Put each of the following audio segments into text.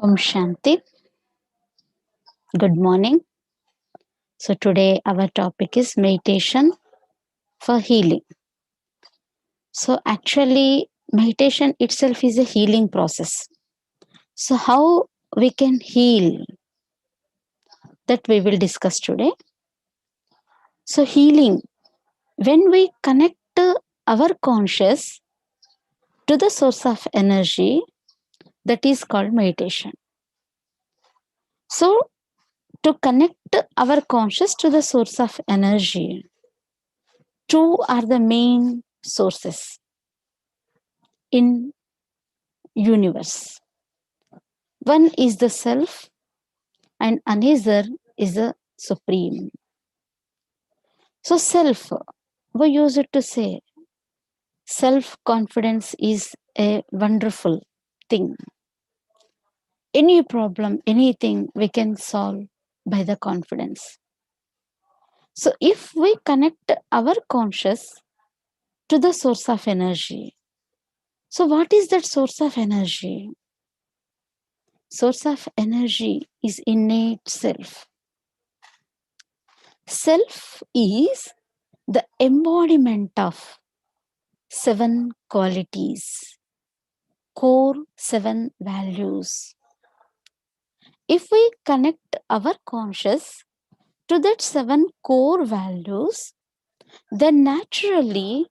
Om Shanti. Good morning. So today our topic is meditation for healing. So actually meditation itself is a healing process. So how we can heal, that we will discuss today. So healing, when we connect our conscious to the source of energy, that is called meditation. So to connect our conscious to the source of energy, two are the main sources in universe. One is the self and another is the supreme. So self, we use it to say self-confidence is a wonderful thing. Any problem, anything we can solve by the confidence. So if we connect our conscious to the source of energy, so what is that source of energy? Source of energy is innate self. Self is the embodiment of 7 qualities, core 7 values. If we connect our conscious to that 7 core values, then naturally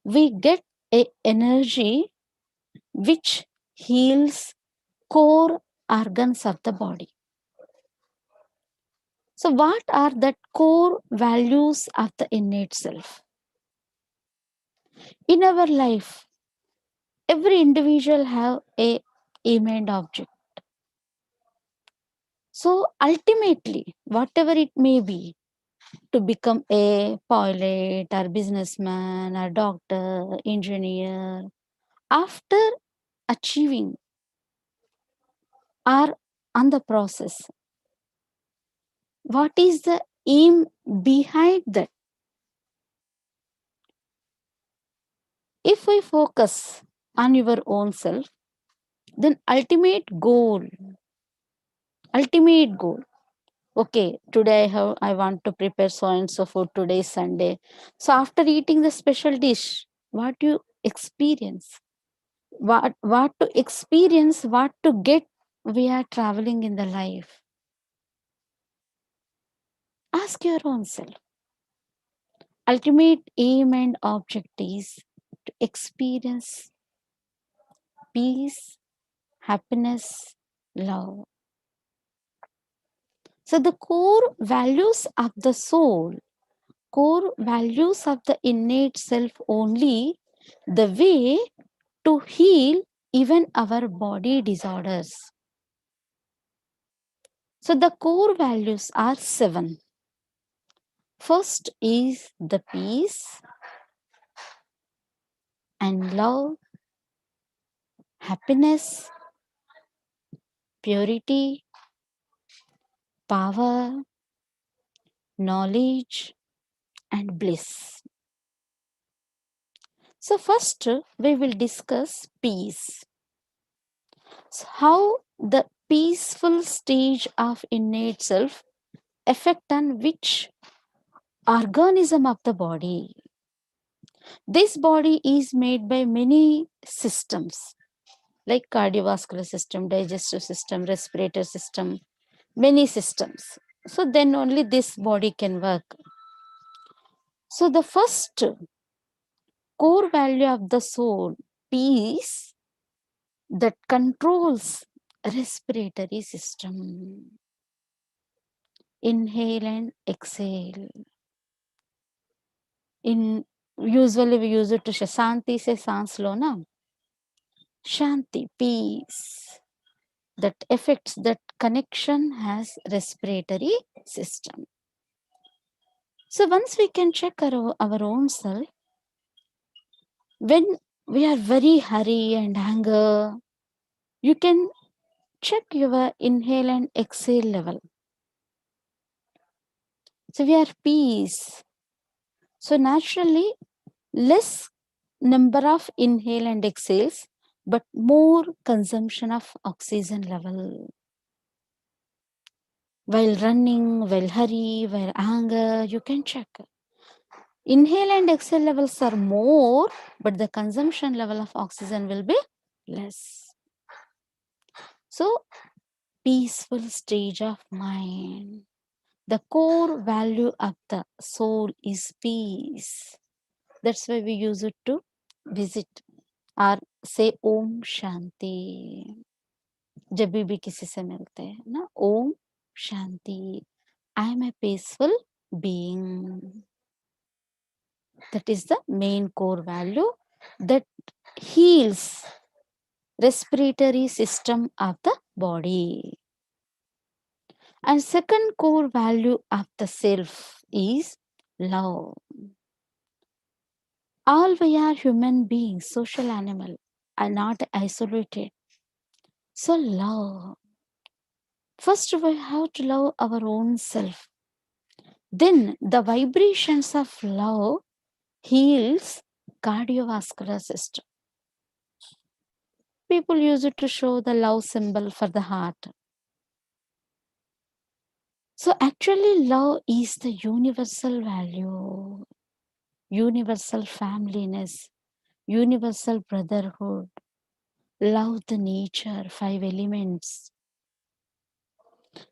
we get a energy which heals core organs of the body. So what are the core values of the innate self? In our life, every individual have a aim object. So ultimately, whatever it may be, to become a pilot or businessman or doctor, engineer, after achieving or on the process, what is the aim behind that? If we focus on your own self, then ultimate goal, okay, today I want to prepare so and so food, today is Sunday. So after eating the special dish, what you experience? What to experience, what to get, we are traveling in the life. Ask your own self. Ultimate aim and object is to experience peace, happiness, love. So the core values of the soul, core values of the innate self only the way to heal even our body disorders. So the core values are 7. First is the peace and love, happiness, purity, power, knowledge, and bliss. So first we will discuss peace. So how the peaceful stage of innate self affect on which organism of the body. This body is made by many systems like cardiovascular system, digestive system, respiratory system, many systems. So then only this body can work. So the first core value of the soul, peace, that controls respiratory system. Inhale and exhale. Usually we use it to shanti se सांस लो ना. Shanti, peace. That affects, that connection has respiratory system. So once we can check our own self, when we are very hurry and anger, you can check your inhale and exhale level. So we are peace. So naturally, less number of inhale and exhales, but more consumption of oxygen level. while running, while hurry, while anger, you can check. Inhale and exhale levels are more, but the consumption level of oxygen will be less. So, peaceful stage of mind. The core value of the soul is peace. That's why we use it to visit or say Om Shanti. जब भी किसी से मिलते हैं ना, Om Shanti. I am a peaceful being. That is the main core value that heals respiratory system of the body. And second core value of the self is love. All we are human beings, social animal, are not isolated. So love. First we have to love our own self. Then the vibrations of love heals cardiovascular system. People use it to show the love symbol for the heart. So actually love is the universal value, universal familyness, universal brotherhood. Love the nature, 5 elements.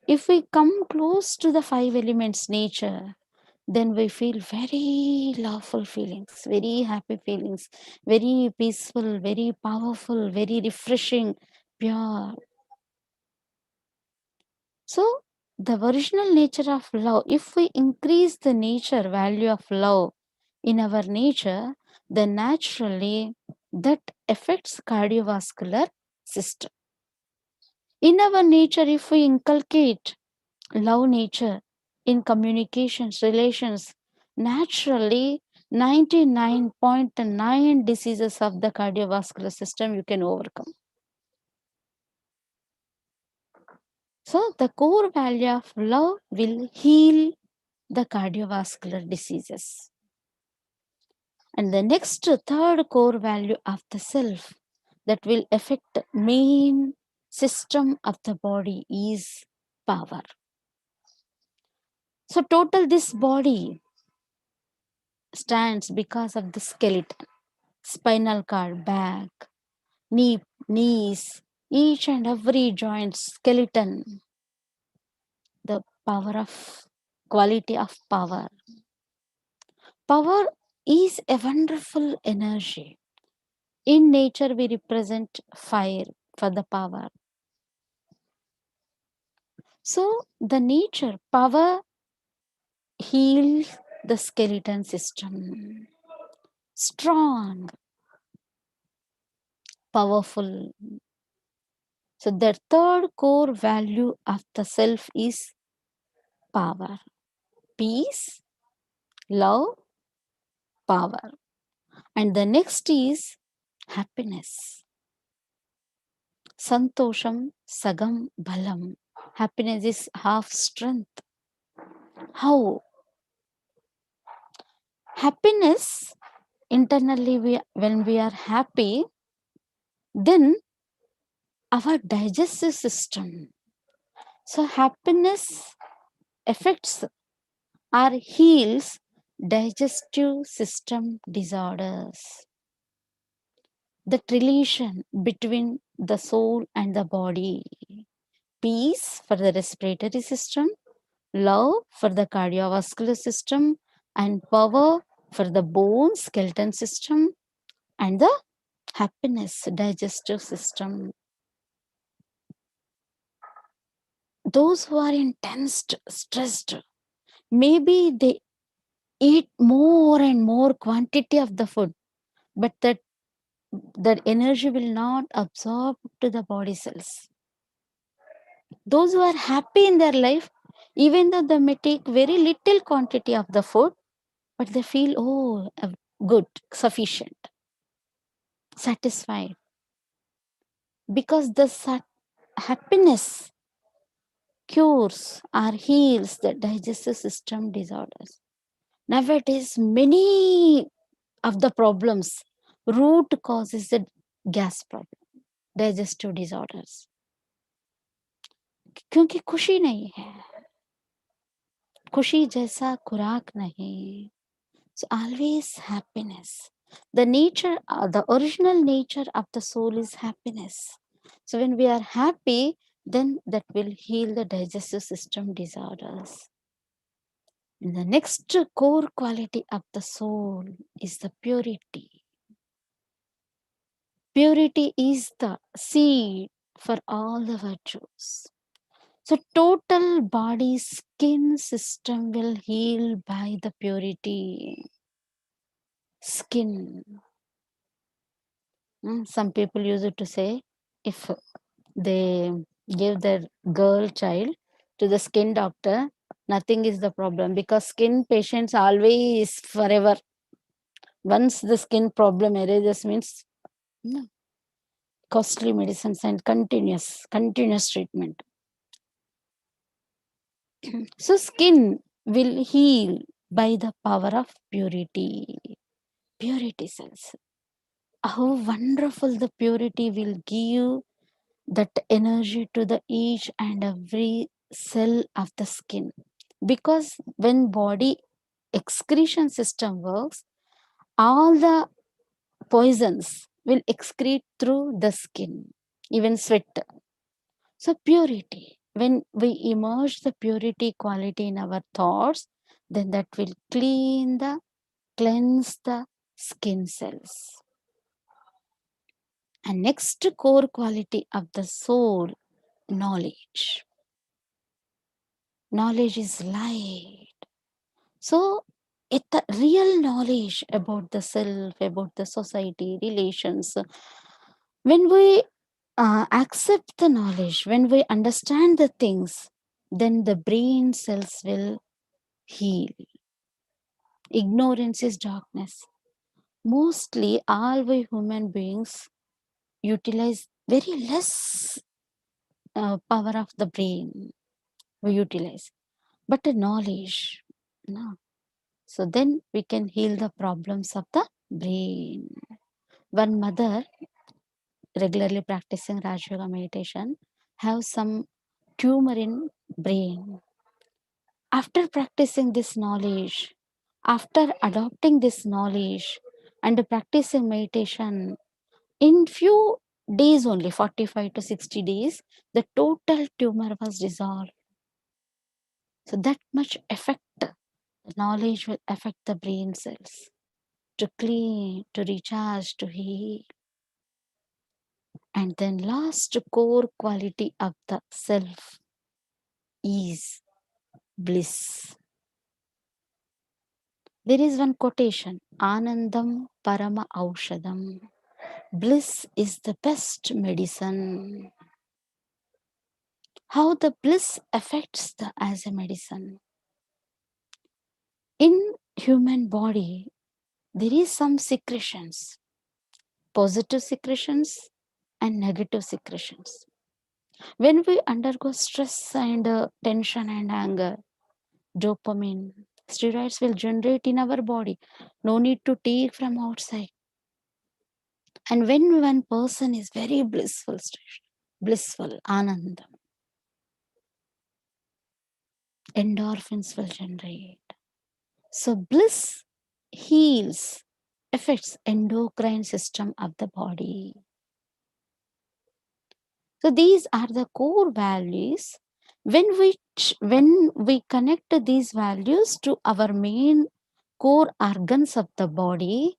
If we come close to the 5 elements nature, then we feel very loveful feelings, very happy feelings, very peaceful, very powerful, very refreshing, pure. So the original nature of love, if we increase the nature value of love in our nature, then naturally that affects cardiovascular system. In our nature, if we inculcate love nature in communications, relations, naturally 99.9 diseases of the cardiovascular system you can overcome. So the core value of love will heal the cardiovascular diseases. And the next third core value of the self that will affect the main system of the body is power. So total this body stands because of the skeleton, spinal cord, back, knees, each and every joint, skeleton, the power of quality of power. Power is a wonderful energy. In nature, we represent fire for the power. So the nature, power heals the skeleton system. Strong, powerful. So the third core value of the self is power. Peace, love, power. And the next is happiness. Santosham sagam balam. Happiness is half strength. How? Happiness, internally, when we are happy, then our digestive system. So happiness affects or heals digestive system disorders. That relation between the soul and the body. Peace for the respiratory system, love for the cardiovascular system, and power for the bone skeleton system, and the happiness digestive system. Those who are intense, stressed, maybe they eat more and more quantity of the food, but that energy will not absorb to the body cells. Those who are happy in their life, even though they may take very little quantity of the food, but they feel, oh, good, sufficient, satisfied. Because the happiness cures or heals the digestive system disorders. Nowadays, many of the problems, root cause is the gas problem, digestive disorders. क्योंकि खुशी नहीं है. खुशी जैसा खुराक नहीं. So always happiness. The nature, the original nature of the soul is happiness. So when we are happy, then that will heal the digestive system disorders. And the next core quality of the soul is the purity. Purity is the seed for all the virtues. So total body skin system will heal by the purity. Skin. Some people use it to say, if they give their girl child to the skin doctor, nothing is the problem, because skin patients always forever. Once the skin problem arises means no, costly medicines and continuous treatment. So skin will heal by the power of purity. Purity cells. How wonderful the purity will give that energy to the each and every cell of the skin. Because when body excretion system works, all the poisons will excrete through the skin, even sweat. So purity, when we immerse the purity quality in our thoughts, then that will cleanse the skin cells. And next core quality of the soul, knowledge. Knowledge is light. So the real knowledge about the self, about the society, relations, when we accept the knowledge, when we understand the things, then the brain cells will heal. Ignorance is darkness. Mostly all we human beings utilize very less power of the brain we utilize, but the knowledge, no. So then we can heal the problems of the brain. One mother regularly practicing Raj Yoga meditation have some tumor in brain. After practicing this knowledge, after adopting this knowledge and practicing meditation, in few days only, 45 to 60 days, the total tumor was dissolved. So that much effect, the knowledge will affect the brain cells to clean, to recharge, to heal. And then last core quality of the self is bliss. There is one quotation, Anandam Parama Aushadam. Bliss is the best medicine. How the bliss affects as a medicine. In human body, there is some secretions, positive secretions and negative secretions. When we undergo stress and tension and anger, dopamine, steroids will generate in our body. No need to take from outside. And when one person is very blissful, anandam, endorphins will generate. So bliss heals, affects endocrine system of the body. So these are the core values. When we connect these values to our main core organs of the body,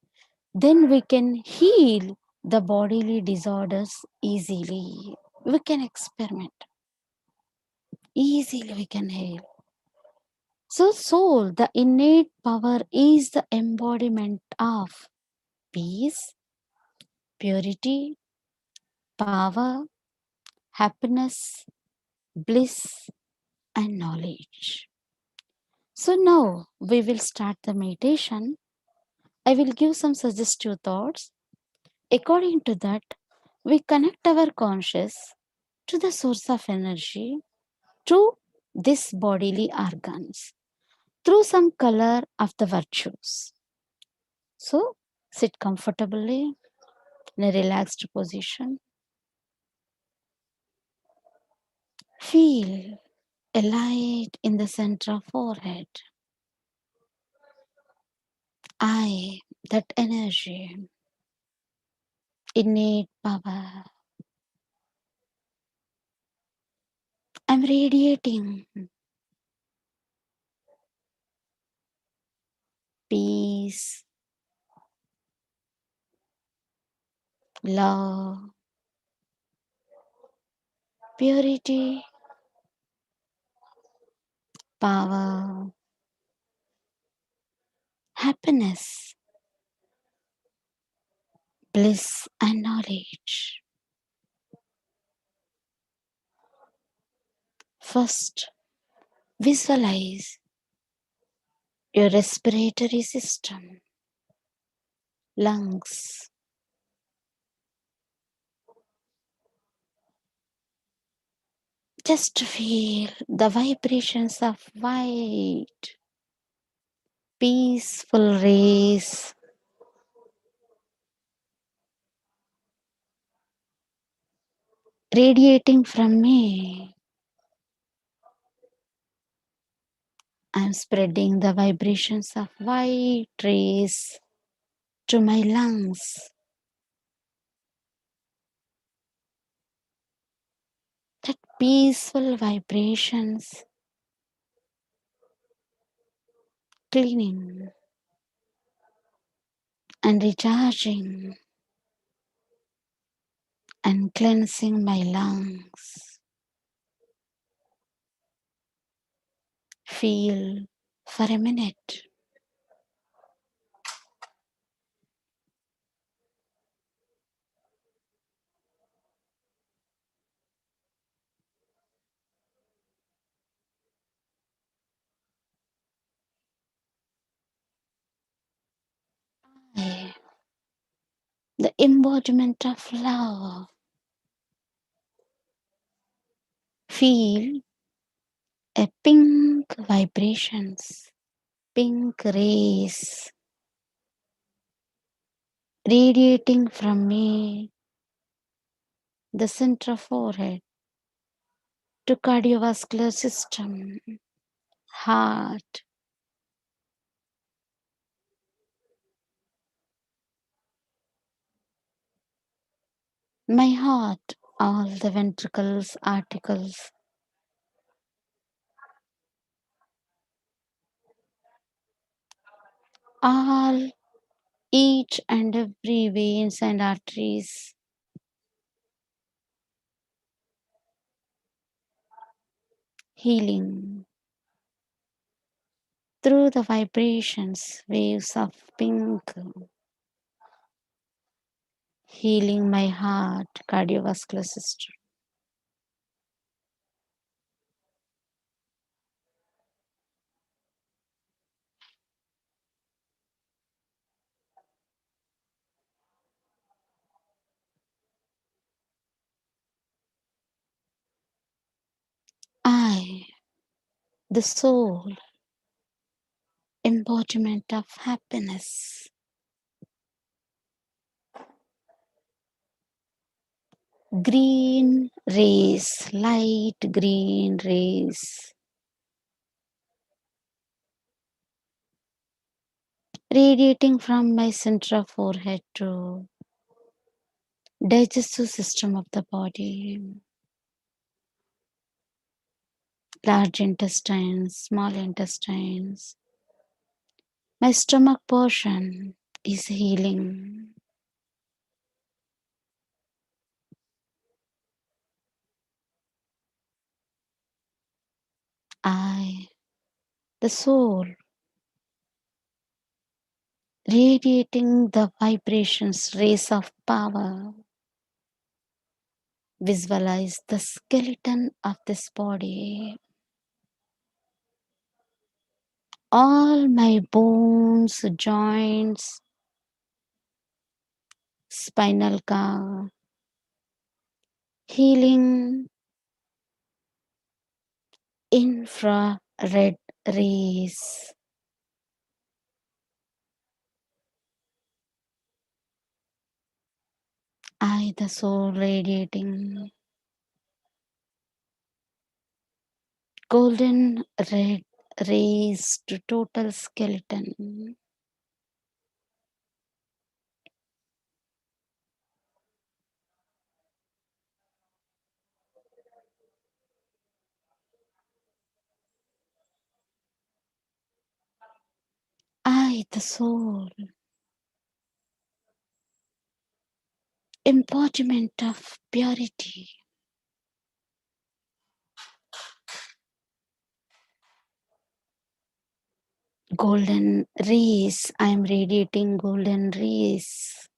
then we can heal the bodily disorders easily. We can experiment. Easily we can heal. So soul, the innate power, is the embodiment of peace, purity, power, happiness, bliss, and knowledge. So now we will start the meditation. I will give some suggestive thoughts. According to that, we connect our conscious to the source of energy, to this bodily organs, through some color of the virtues. So sit comfortably in a relaxed position. Feel a light in the center of forehead. I, that energy, innate power, I'm radiating peace, love, purity, power, happiness, bliss, and knowledge. First, visualize your respiratory system, lungs. Just feel the vibrations of white, peaceful rays radiating from me. I'm spreading the vibrations of white rays to my lungs. That peaceful vibrations cleaning and recharging and cleansing my lungs. Feel for a minute. The embodiment of love. Feel a pink vibrations, pink rays radiating from me, the center of forehead, to cardiovascular system, heart, my heart, all the ventricles, articles, all, each and every veins and arteries, healing through the vibrations, waves of pink, healing my heart, cardiovascular system. I, the soul, embodiment of happiness, green rays, light green rays, radiating from my center of forehead to digestive system of the body, large intestines, small intestines. My stomach portion is healing. I, the soul, radiating the vibrations, rays of power. Visualize the skeleton of this body. All my bones, joints, spinal cord, healing infrared rays. I, the soul, radiating golden red rays to total skeleton. I, the soul, embodiment of purity. Golden rays, I am radiating golden rays.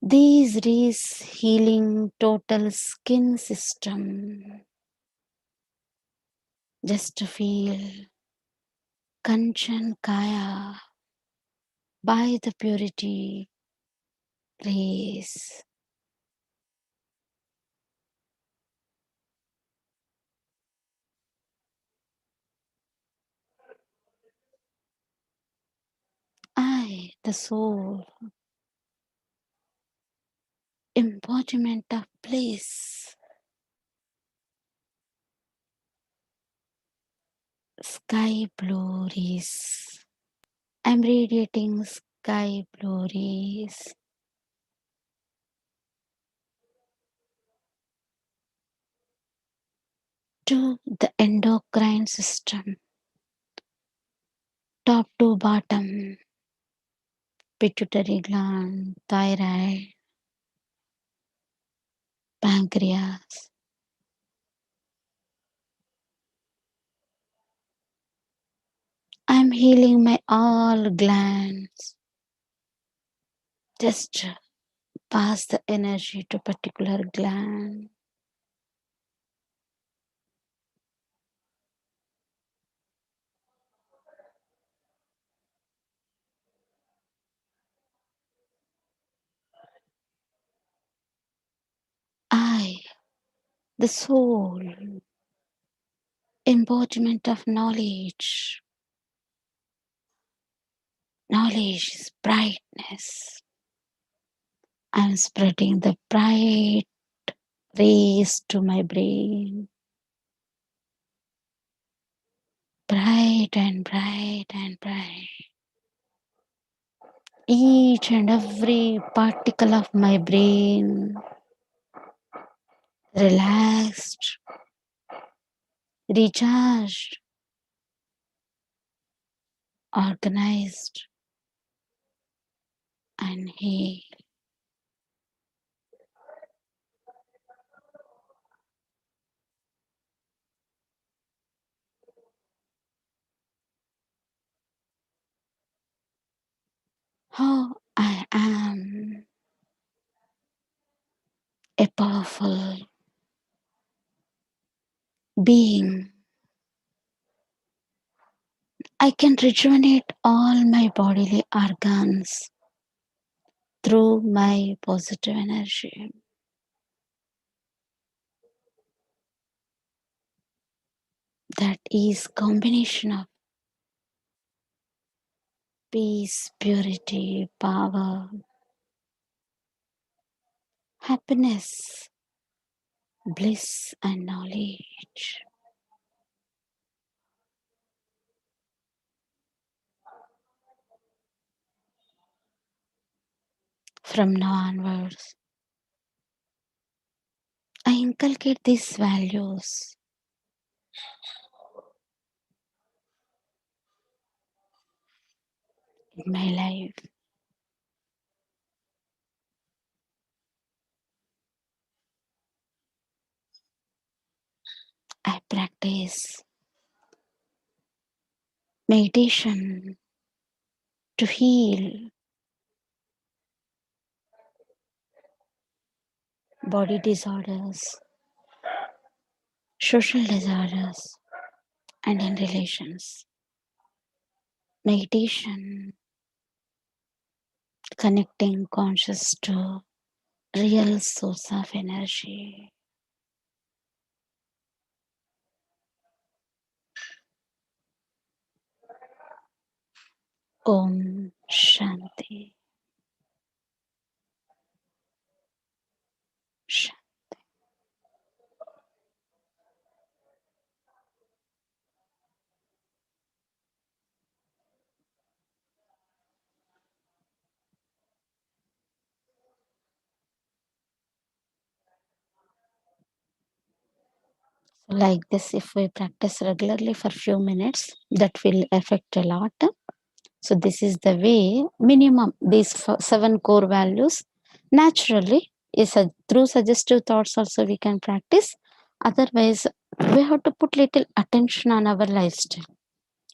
These rays healing total skin system. Just to feel Kanchan Kaya by the purity rays. I, the soul, embodiment of bliss. Sky blue rays. I'm radiating sky blue rays. To the endocrine system, top to bottom, pituitary gland, thyroid, pancreas. I'm healing my all glands. Just pass the energy to particular gland. I, the soul, embodiment of knowledge. Knowledge is brightness. I'm spreading the bright rays to my brain. Bright and bright and bright. Each and every particle of my brain relaxed, recharged, organized, and healed. How I am a powerful being. I can rejuvenate all my bodily organs through my positive energy. That is combination of peace, purity, power, happiness, bliss, and knowledge. From now onwards, I inculcate these values in my life. I practice meditation to heal body disorders, social disorders, and in relations. Meditation connecting conscious to real source of energy. Om Shanti. Shanti. Like this, if we practice regularly for few minutes, that will affect a lot. So this is the way minimum these 7 core values naturally is through suggestive thoughts also we can practice. Otherwise, we have to put little attention on our lifestyle.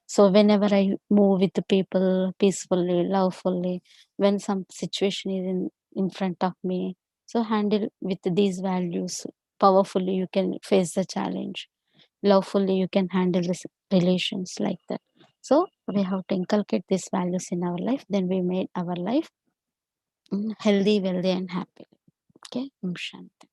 So whenever I move with the people peacefully, lovefully, when some situation is in front of me, so handle with these values powerfully, you can face the challenge. Lovefully, you can handle this relations like that. So we have to inculcate these values in our life. Then we made our life healthy, wealthy, and happy. Okay, Shanti.